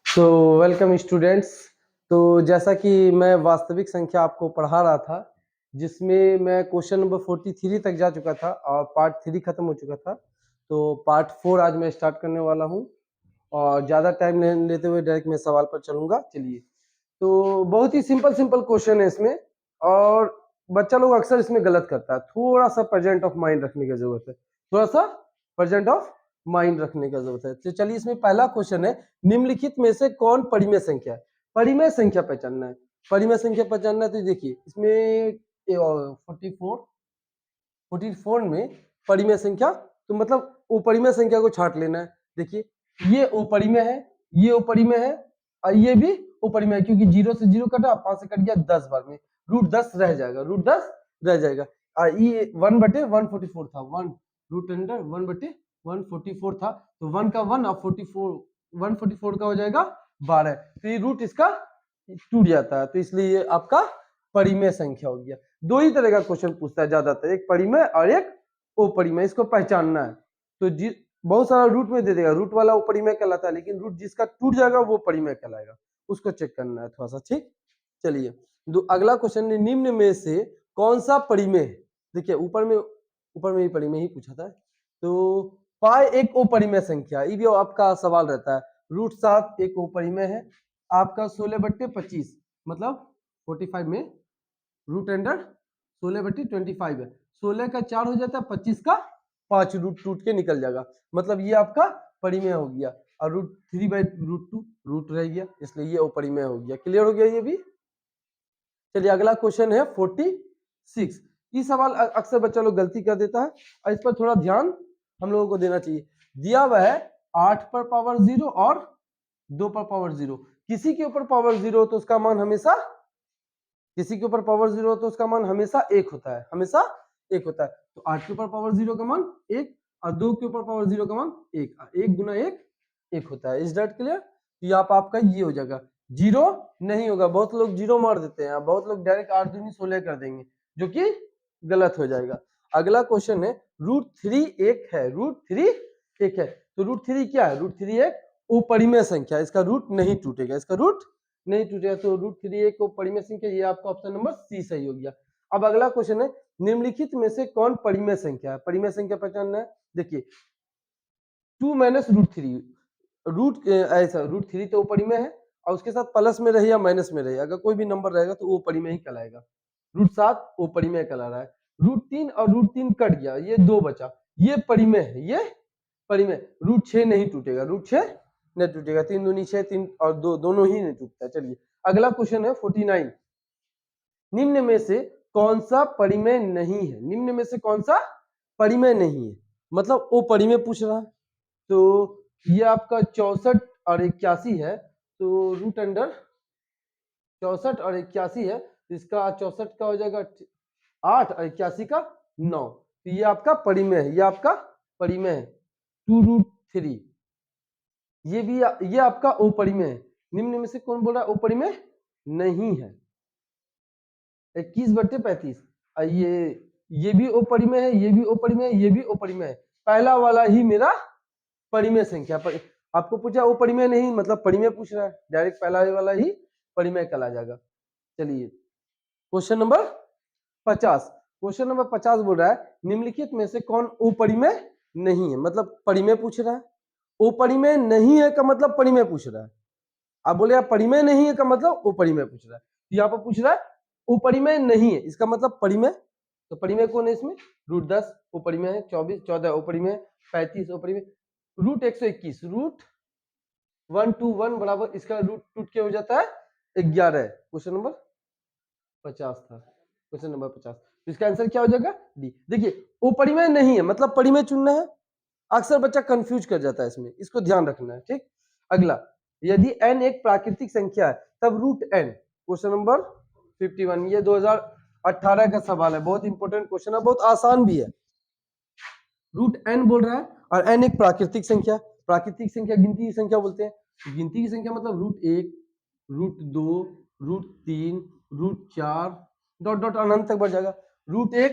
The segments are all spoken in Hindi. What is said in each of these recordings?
तो वेलकम स्टूडेंट्स। तो जैसा कि मैं वास्तविक संख्या आपको पढ़ा रहा था, जिसमें मैं क्वेश्चन नंबर 43 तक जा चुका था और पार्ट 3 खत्म हो चुका था। तो पार्ट 4 आज मैं स्टार्ट करने वाला हूं और ज़्यादा टाइम नहीं लेते हुए डायरेक्ट मैं सवाल पर चलूंगा। चलिए, तो बहुत ही सिंपल सिंपल क्वेश्चन है इसमें, और बच्चा लोग अक्सर इसमें गलत करता है। थोड़ा सा प्रेजेंट ऑफ माइंड रखने की जरूरत है, थोड़ा सा प्रेजेंट ऑफ माइंड रखने की जरूरत है। तो चलिए, इसमें पहला क्वेश्चन है, निम्नलिखित में से कौन परिमेय संख्या है? परिमेय संख्या पहचानना है। परिमेय संख्या पहचानना है तो देखिए, इसमें 44 में परिमेय संख्या, तो मतलब उपरिमेय संख्या को छांट लेना है। देखिए, ये उपरिमेय है, ये उपरिमेय है और ये भी उपरिमेय है, क्योंकि 0 से 0 कटा, 5 से कट गया, 10 बार में रूट 10 रह जाएगा, रूट 10 रह जाएगा। और ये 1/144 था, 1 रूट अंडर 1/144 था, तो 1 का 1 और 144 का हो जाएगा 12। तो ये रूट इसका टूट जाता है, तो इसलिए ये आपका परिमेय संख्या हो गया। दो ही तरह का क्वेश्चन पूछता है ज्यादातर, एक परिमेय और एक अपरिमेय। इसको पहचानना है। तो बहुत सारा रूट में दे देगा, रूट वाला अपरिमेय कहलाता है, लेकिन रूट जिसका टूट जाएगा वो परिमेय कहलाएगा। उसको चेक करना है थोड़ा सा, ठीक। चलिए, अगला क्वेश्चन, निम्न में से कौन सा परिमेय है? देखिए, ऊपर में ही परिमेय ही पूछा था। तो पाई एक अपरिमेय संख्या, ये भी आपका सवाल रहता है। √7 एक अपरिमेय है। आपका 16/25 मतलब 45 में रूट अंडर 16/25 है। 16 का 4 हो जाता है, 25 का 5 रूट टूट के निकल जाएगा, मतलब ये आपका परिमेय हो गया। और √3/√2 रूट रह गया, इसलिए ये अपरिमेय हो गया। क्लियर हो गया ये भी। चलिए, अगला क्वेश्चन है 46। ये सवाल अक्सर बच्चा लोग गलती कर देता है और इस पर थोड़ा ध्यान हम लोगों को देना चाहिए। दिया हुआ है 8 पर पावर 0 और 2 पर पावर 0। किसी के ऊपर पावर 0 तो उसका मान हमेशा, किसी के ऊपर पावर 0 तो उसका मान हमेशा 1 होता है, हमेशा 1 होता है। तो 8 के ऊपर पावर 0 का मान 1 और 2 के ऊपर पावर 0 का मान 1, 1 गुना 1 1 होता है। Is that clear? तो आपका ये हो जाएगा। 0 नहीं होगा, बहुत लोग 0 मार देते हैं, बहुत लोग डायरेक्ट 8 दूनी 16 कर देंगे, जो कि गलत हो जाएगा। अगला क्वेश्चन है, √3 1 है, √3 1 है। तो √3 क्या है? √3 एक अपरिमेय संख्या, इसका रूट नहीं टूटेगा, इसका रूट नहीं टूटेगा। तो √3 एक परिमेय संख्या, ये आपका ऑप्शन नंबर सी सही हो गया। अब अगला क्वेश्चन है, निम्नलिखित में से कौन परिमेय संख्या है? परिमेय संख्या पहचानना है। देखिए, 2 - √3, रूट ऐसा √3 तो परिमेय है, और उसके साथ प्लस में रहे या माइनस में रहे, अगर कोई भी नंबर रहेगा तो वो परिमेय ही कहलाएगा। √7 वो परिमेय कहला रहा है। √3 और √3 कट गया, ये 2 बचा, ये परिमेय है, ये परिमेय। √6 नहीं टूटेगा, √6 नहीं टूटेगा। 3 दूनी 6, 3 और 2 दोनों ही नहीं टूटता। चलिए, अगला क्वेश्चन है 49। निम्न में से कौन सा परिमेय नहीं है? निम्न में से कौन सा परिमेय नहीं है, मतलब वो परिमेय पूछ रहा है। तो ये आपका 64 और 81 है, तो रूट अंडर 64 और 81 है, तो इसका 64 का हो जाएगा 8 और 81 का 9। तो ये आपका परिमेय है, ये आपका परिमेय है। 2√3 ये भी, ये आपका अपरिमेय है। निम्न में से कौन बोल रहा है अपरिमेय नहीं है? 21/35। ये भी अपरिमेय है, ये भी अपरिमेय है, ये भी अपरिमेय है। पहला वाला ही मेरा परिमेय संख्या आपको पूछा अपरिमेय नहीं, मतलब परिमेय पूछ रहा है, डायरेक्ट पहला वाला ही परिमेय कहला जाएगा। चलिए, क्वेश्चन नंबर 50। क्वेश्चन नंबर 50 बोल रहा है, निम्नलिखित में से कौन अपरिमेय नहीं है, मतलब परिमेय पूछ रहा है। अपरिमेय नहीं है का मतलब परिमेय पूछ रहा है। आप बोले आप परिमेय नहीं है का मतलब अपरिमेय पूछ रहा है। तो यहाँ पर पूछ रहा है अपरिमेय नहीं है, इसका मतलब परिमेय। तो परिमेय कौन है इसमें? √10 अपरिमेय है, 24 14 अपरिमेय, 35 अपरिमेय, √121 √121 बराबर इसका रूट टूट के हो जाता है 11। क्वेश्चन नंबर 50 था, क्वेश्चन नंबर 50। तो इसका आंसर क्या हो जाएगा? डी। देखिए, अपरिमेय नहीं है मतलब परिमेय चुनना है। अक्सर बच्चा कंफ्यूज कर जाता है इसमें, इसको ध्यान रखना है, ठीक। अगला, यदि n एक प्राकृतिक संख्या है तब √n। क्वेश्चन नंबर 51, ये 2018 का सवाल है, बहुत इंपॉर्टेंट क्वेश्चन है, बहुत आसान भी है। √n बोल रहा है और n एक प्राकृतिक संख्या, प्राकृतिक संख्या गिनती की संख्या बोलते हैं। गिनती की संख्या मतलब √1 √2 √3 √4 डॉट डॉट अनंत तक बढ़ जाएगा। √1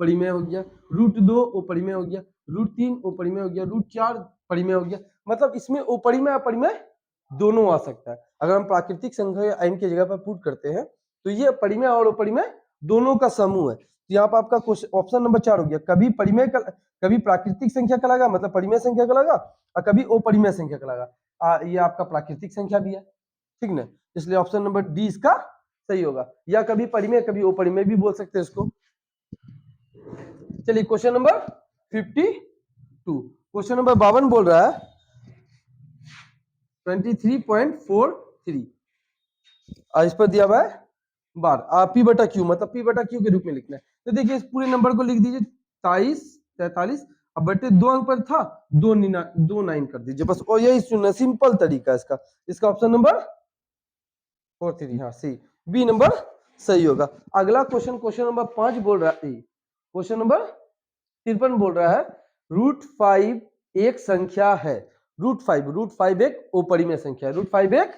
परिमेय हो गया, √2 अपरिमेय हो गया, √3 अपरिमेय हो गया, √4 परिमेय हो गया। मतलब इसमें अपरिमेय अपरिमेय दोनों आ सकता है। अगर हम प्राकृतिक संख्या n की जगह पर पुट करते हैं तो ये परिमेय और अपरिमेय दोनों का समूह है। तो यहाँ पर आपका ऑप्शन नंबर 4 हो गया। कभी परिमेय कभी प्राकृतिक संख्या कहलाएगा मतलब परिमेय संख्या कहलाएगा, और कभी अपरिमेय संख्या कहलाएगा। ये आपका प्राकृतिक संख्या भी है, ठीक ना, इसलिए ऑप्शन नंबर डी इसका सही होगा। या कभी परिमेय कभी अपरिमेय भी बोल सकते हैं इसको। चलिए क्वेश्चन नंबर 52, क्वेश्चन नंबर 52 बोल रहा है 23.43, इस पर दिया हुआ है बार पी बटा क्यू, मतलब पी बटा क्यू के रूप में लिखना है। तो देखिए इस पूरे नंबर को लिख दीजिए 23, 43, अब बटे 2 अंक पर था 2 9 कर दीजिए बस, और यही सुनना सिंपल तरीका इसका। इसका ऑप्शन नंबर 43, हाँ सी, बी नंबर सही होगा। अगला क्वेश्चन, क्वेश्चन नंबर 5 बोल रहा है, क्वेश्चन नंबर 53 बोल रहा है √5 एक संख्या है। √5 एक अपरिमेय संख्या है। √5 एक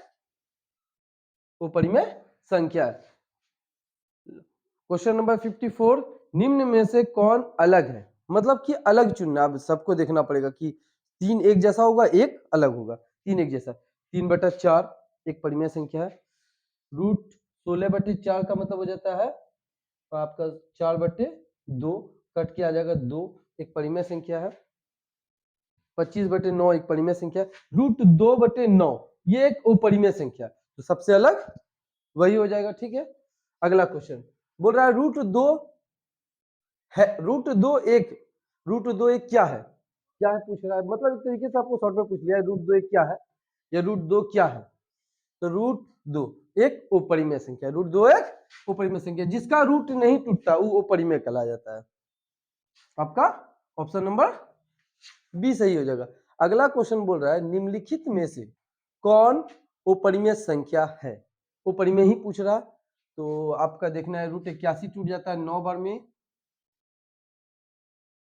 अपरिमेय संख्या है। क्वेश्चन नंबर 54, निम्न में से कौन अलग है, मतलब कि अलग चुनना। अब सबको देखना पड़ेगा कि 3 एक जैसा होगा, एक अलग होगा। 3 एक जैसा, 3/4 एक परिमेय संख्या है। √16/4 का मतलब हो जाता है आपका 4/2, कट के आ जाएगा 2, एक परिमेय संख्या है। 25/9 एक परिमेय संख्या है। √2/9 ये एक अपरिमेय संख्या, तो सबसे अलग वही हो जाएगा, ठीक है। अगला क्वेश्चन बोल रहा है √2 है, √2 एक क्या है, क्या है पूछ रहा है, मतलब एक तरीके से आपको शॉर्ट में पूछ लिया है √2 एक क्या है या √2 क्या है। तो √2 एक अपरिमेय संख्या है। √2 एक अपरिमेय संख्या, जिसका रूट नहीं टूटता वो अपरिमेय कहला जाता है। आपका ऑप्शन नंबर बी सही हो जाएगा। अगला क्वेश्चन बोल रहा है निम्नलिखित में से कौन अपरिमेय संख्या है। अपरिमेय ही पूछ रहा, तो आपका देखना है √81 टूट जाता है 9 बार में,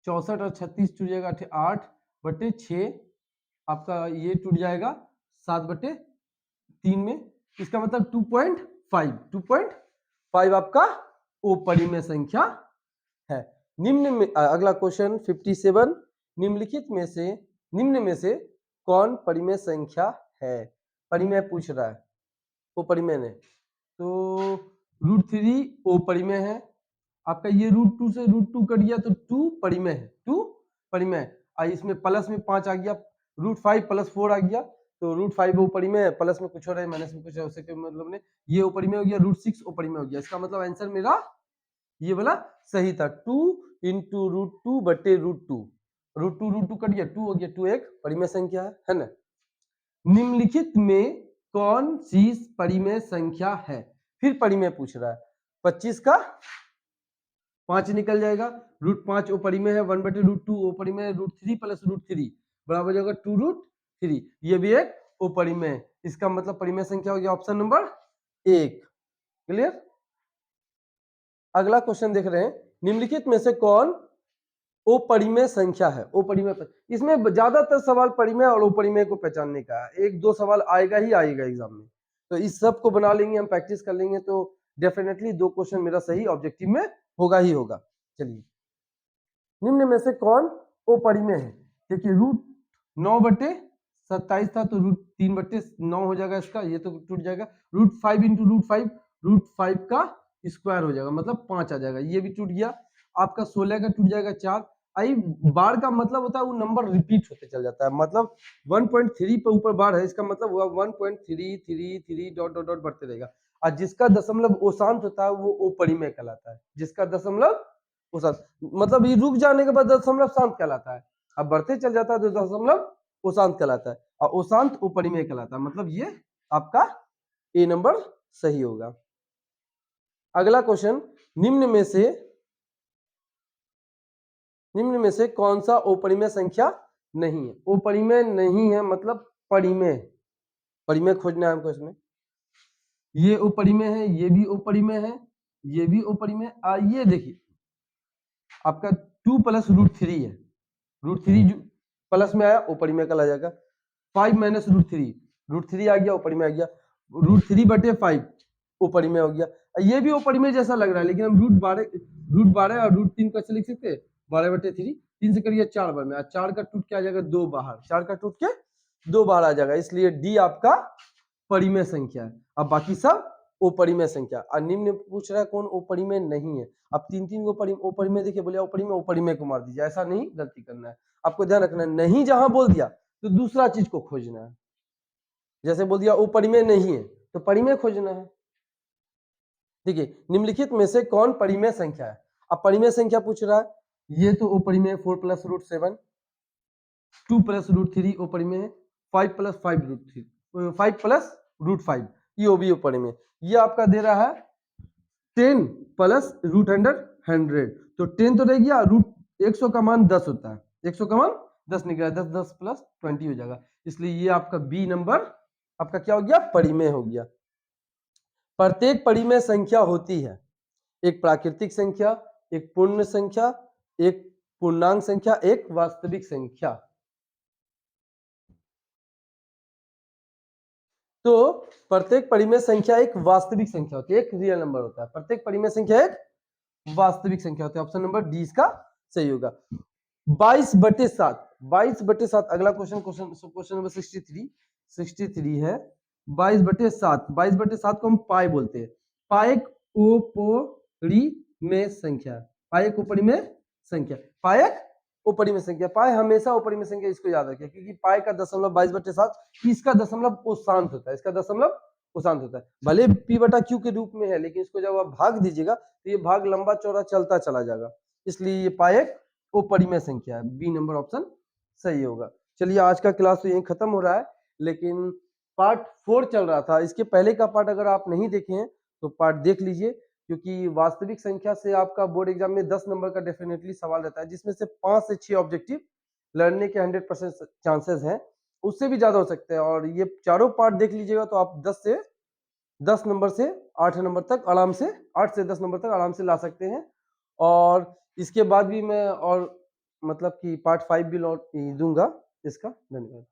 64 और 36 टूट जाएगा 8/6, आपका ये टूट जाएगा 7/3 में। इसका मतलब 2.5 आपका अपरिमेय संख्या है। निम्न में अगला क्वेश्चन 57, निम्न में से कौन परिमेय संख्या है। परिमेय पूछ रहा है, वो परिमेय ने, तो √3 अपरिमेय है। आपका ये √2 से √2 कट गया तो 2 परिमेय है, 2 परिमेय। इसमें प्लस में 5 आ गया, √5 + 4 आ गया, तो √5 अपरिमेय है, प्लस में कुछ हो रहा है माइनस में कुछ है, उसके मतलब ने ये अपरिमेय हो गया, √6 अपरिमेय हो गया। इसका मतलब आंसर मेरा ये वाला सही था। 2 × √2/√2, √2 कट गया, 2 हो गया, 2 एक परिमेय संख्या है ना। निम्नलिखित में कौन सी परिमेय संख्या है, फिर परिमेय पूछ रहा है। 25 का 5 निकल जाएगा, √5 अपरिमेय है, 1/√2 अपरिमेय है, √3 + √3 बराबर जाएगा 2√3, ये भी एक अपरिमेय। इसका मतलब परिमेय संख्या हो गया ऑप्शन नंबर 1। क्लियर। अगला क्वेश्चन देख रहे हैं निम्नलिखित में से कौन अपरिमेय संख्या है। अपरिमेय, इसमें ज्यादातर सवाल परिमेय और अपरिमेय को पहचानने का है, 1-2 सवाल आएगा ही आएगा एग्जाम में, तो इस सब को बना लेंगे, हम प्रैक्टिस कर लेंगे तो डेफिनेटली 2 क्वेश्चन मेरा सही ऑब्जेक्टिव में होगा ही होगा। चलिए, निम्न में से कौन अपरिमेय है। देखिए √9/27 था तो √3/9 हो जाएगा इसका, ये तो टूट जाएगा। √5 × √5, √5 का स्क्वायर हो जाएगा, मतलब 5 आ जाएगा, ये भी टूट गया। आपका 16 का टूट जाएगा 4। आई बार का मतलब होता है वो नंबर रिपीट होते चल जाता है, मतलब 1.3 पे ऊपर बार है, इसका मतलब हुआ 1.333 डॉट डॉट डॉट बढ़ते रहेगा। और जिसका दशमलव अशांत होता है वो अपरिमेय कहलाता है। जिसका दशमलव अशांत, मतलब ये रुक जाने के बाद दशमलव शांत कहलाता है, अब बढ़ते चल जाता है तो दशमलव अशांत कहलाता है, और अशांत अपरिमेय कहलाता है। मतलब ये आपका ए नंबर सही होगा। अगला क्वेश्चन, निम्न में से कौन सा अपरिमेय संख्या नहीं है। अपरिमेय नहीं है मतलब परिमेय, परिमेय खोजना है हमको इसमें। ये अपरिमेय है, ये भी अपरिमेय है, ये भी अपरिमेय। ये देखिए आपका 2 + √3 है, √3 प्लस में आया अपरिमेय कहला जाएगा। 5 - √3, √3 आ गया अपरिमेय आ गया। √3/5 अपरिमेय हो गया, ये भी अपरिमेय जैसा लग रहा है, लेकिन हम √12 और √3 कैसे लिख सकते हैं, 12/3, 3 से करिए 4 बार में, 4 का टूट के आ जाएगा 2 बाहर, 4 का टूट के 2 बाहर आ जाएगा, इसलिए डी आपका परिमेय संख्या है। अब बाकी सब अपरिमेय संख्या। और निम्न पूछ रहा है कौन अपरिमेय नहीं है। अब 3 को अपरिमेय देखिए, बोले अपरिमेय को मार दीजिए, ऐसा नहीं, गलती करना है। आपको ध्यान रखना है, नहीं जहां बोल दिया तो दूसरा चीज को खोजना है। जैसे बोल दिया अपरिमेय नहीं है तो परिमेय खोजना है। देखिए, निम्नलिखित में से कौन परिमेय संख्या है। अब परिमेय संख्या पूछ रहा है, ये तो अपरिमेय 4 + √7, 2 + √3 अपरिमेय है, 5 + 5 ये वो भी अपरिमेय। ये आपका दे रहा है 10 + √100, तो 10 तो रह गया, रूट 100 का मान 10 होता है, 100 का मान 10 निकला, 10 10 + 20 हो जाएगा। इसलिए ये आपका बी नंबर आपका क्या हो गया, परिमेय हो गया। प्रत्येक परिमेय संख्या होती है एक प्राकृतिक संख्या, एक पूर्ण संख्या, एक पूर्णांक संख्या, एक वास्तविक संख्या। तो प्रत्येक परिमेय संख्या एक वास्तविक संख्या होती है, एक रियल नंबर होता है। प्रत्येक परिमेय संख्या एक वास्तविक संख्या होती है। ऑप्शन नंबर डी इसका सही होगा। 22/7, 22/7 अगला क्वेश्चन नंबर 63 है। 22/7, 22/7 को हम पाई बोलते हैं। पाई एक उपरिमेय संख्या, पाई एक उपरिमेय संख्या, पाई एक उपरिमेय संख्या। पाई हमेशा उपरिमेय संख्या, इसको याद रखिए, क्योंकि पाई का दशमलव 22/7, इसका दशमलव उशांत होता है, इसका दशमलव उशांत होता है। भले p/q के रूप में है, लेकिन इसको जब आप भाग दीजिएगा तो ये भाग लंबा चौड़ा चलता चला जाएगा, इसलिए ये पाई एक अपरिमेय संख्या है। बी नंबर ऑप्शन सही होगा। चलिए, आज का क्लास तो यहीं खत्म हो रहा है, लेकिन पार्ट 4 चल रहा था। इसके पहले का पार्ट अगर आप नहीं देखे हैं तो पार्ट देख लीजिए, क्योंकि वास्तविक संख्या से आपका बोर्ड एग्जाम में 10 नंबर का डेफिनेटली सवाल रहता है, जिसमें से 5 से 6 ऑब्जेक्टिव लड़ने के 100% चांसेस हैं, उससे भी ज्यादा हो सकते हैं। और ये चारों पार्ट देख लीजिएगा तो आप 10 नंबर से 8 नंबर तक आराम से, 8 से 10 नंबर तक आराम से ला सकते हैं। और इसके बाद भी मैं और मतलब कि पार्ट 5 भी लौट दूंगा इसका। धन्यवाद।